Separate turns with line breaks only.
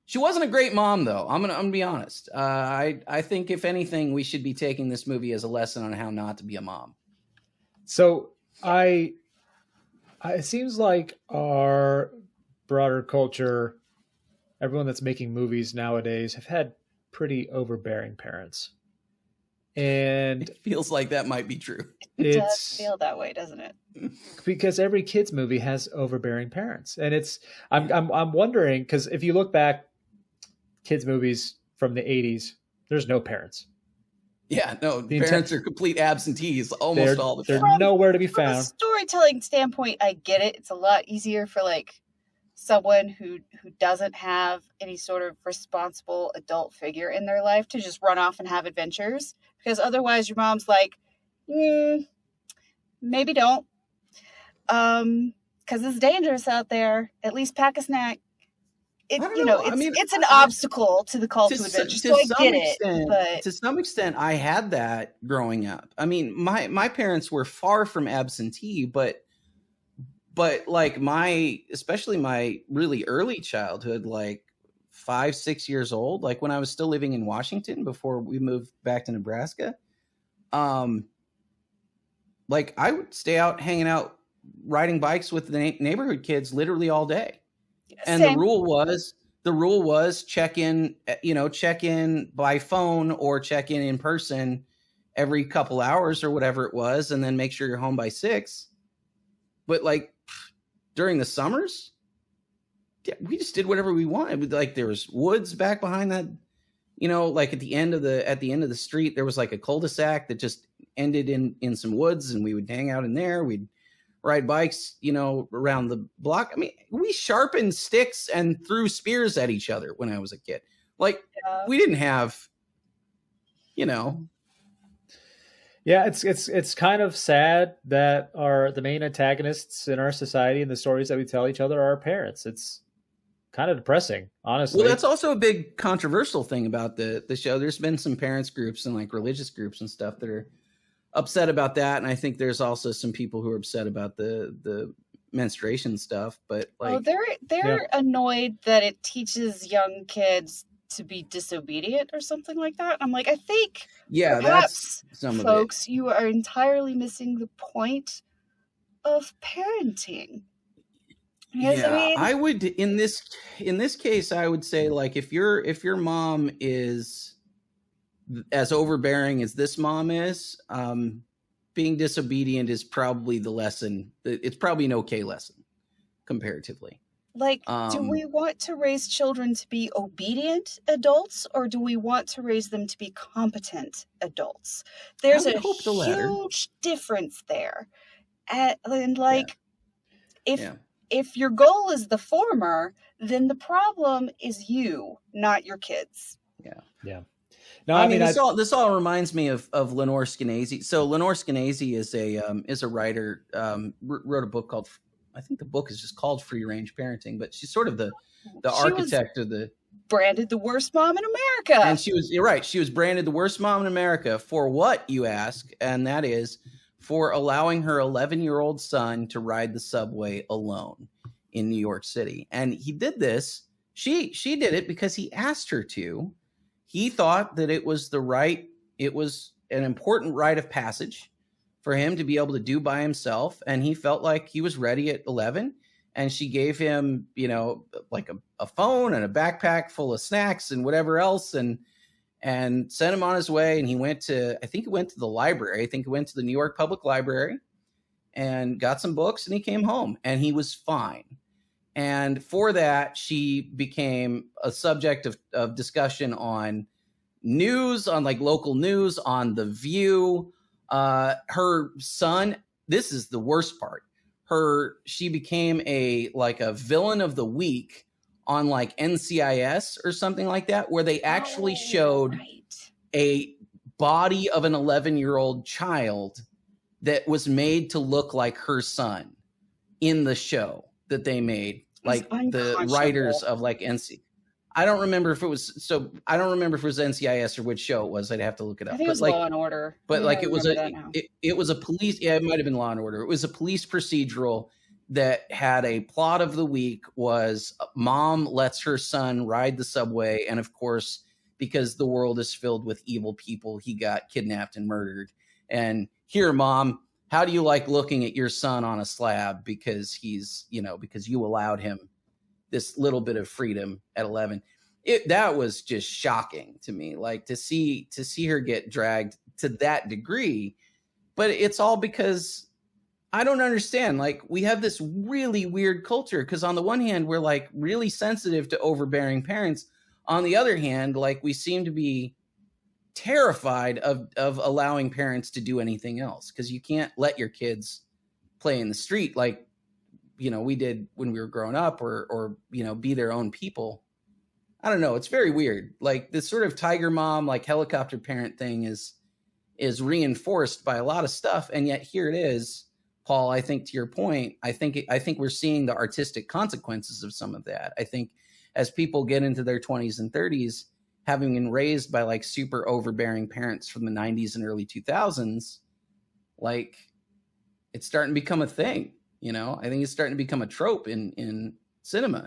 She wasn't a great mom, though. I'm gonna be honest. I think if anything, we should be taking this movie as a lesson on how not to be a mom.
So it seems like our broader culture, everyone that's making movies nowadays, have had pretty overbearing parents. And
it feels like that might be true.
It does feel that way, doesn't it?
Because every kids movie has overbearing parents, and I'm wondering, because if you look back, kids movies from the 80s, there's no parents.
Yeah, no, parents are complete absentees almost all the time.
They're nowhere to be found.
From a storytelling standpoint, I get it. It's a lot easier for like someone who doesn't have any sort of responsible adult figure in their life to just run off and have adventures, because otherwise your mom's like, maybe don't, because it's dangerous out there. At least pack a snack. It's an obstacle to the call to adventure. So I get it. But
to some extent, I had that growing up. I mean, my parents were far from absentee, but like especially my really early childhood, like 5-6 years old, like when I was still living in Washington before we moved back to Nebraska, like I would stay out hanging out, riding bikes with the neighborhood kids literally all day. And
Same.
the rule was check in by phone or check in person every couple hours or whatever it was, and then make sure you're home by 6. But like during the summers, we just did whatever we wanted. Like there was woods back behind that, like at the end of the street, there was like a cul-de-sac that just ended in some woods, and we would hang out in there. We'd ride bikes, around the block. I mean, we sharpened sticks and threw spears at each other when I was a kid. Like we didn't have, Yeah,
it's kind of sad that the main antagonists in our society and the stories that we tell each other are our parents. It's kind of depressing, honestly.
Well, that's also a big controversial thing about the show. There's been some parents groups and like religious groups and stuff that are upset about that, and I think there's also some people who are upset about the menstruation stuff. But like,
they're annoyed that it teaches young kids to be disobedient or something like that. I'm like, I think perhaps,
that's some
folks,
of it.
You are entirely missing the point of parenting. Yes,
yeah, I would in this case, I would say like if your mom is as overbearing as this mom is, being disobedient is probably the lesson. It's probably an okay lesson comparatively.
Like, do we want to raise children to be obedient adults, or do we want to raise them to be competent adults? There's a huge difference there. And like, if your goal is the former, then the problem is you, not your kids.
Yeah.
No, I mean, this all reminds me of Lenore Skenazy. So Lenore Skenazy is a writer, wrote a book called, I think the book is just called Free Range Parenting, but she's sort of the architect of the
branded the worst mom in America.
And you're right. She was branded the worst mom in America for what, you ask? And that is for allowing her 11-year-old son to ride the subway alone in New York City. And he did this. She did it because he asked her to. He thought that it was an important rite of passage for him to be able to do by himself. And he felt like he was ready at 11. And she gave him, like a phone and a backpack full of snacks and whatever else, and sent him on his way. And he went to the library. I think he went to the New York Public Library and got some books, and he came home and he was fine. And for that, she became a subject of discussion on news, on like local news, on The View. Her son, this is the worst part. She became a villain of the week on like NCIS or something like that, where they actually showed a body of an 11-year-old child that was made to look like her son in the show that they made. Like the writers of like I don't remember if it was NCIS or which show it was. I'd have to look it up.
I think it was Law and Order.
But like it was a police. Yeah, it might have been Law and Order. It was a police procedural, that had a plot of the week was mom lets her son ride the subway. And of course, because the world is filled with evil people, he got kidnapped and murdered. And here, mom, how do you like looking at your son on a slab because he's, because you allowed him this little bit of freedom at 11? That was just shocking to me, like to see her get dragged to that degree. But it's all because I don't understand. Like, we have this really weird culture because on the one hand, we're like really sensitive to overbearing parents. On the other hand, like, we seem to be terrified of allowing parents to do anything else, because you can't let your kids play in the street like, we did when we were growing up, or be their own people. I don't know. It's very weird. Like, this sort of tiger mom, like helicopter parent thing is reinforced by a lot of stuff. And yet here it is, Paul. I think to your point, I think we're seeing the artistic consequences of some of that. I think as people get into their 20s and 30s, having been raised by like super overbearing parents from the 90s and early 2000s, like, it's starting to become a thing. I think it's starting to become a trope in cinema.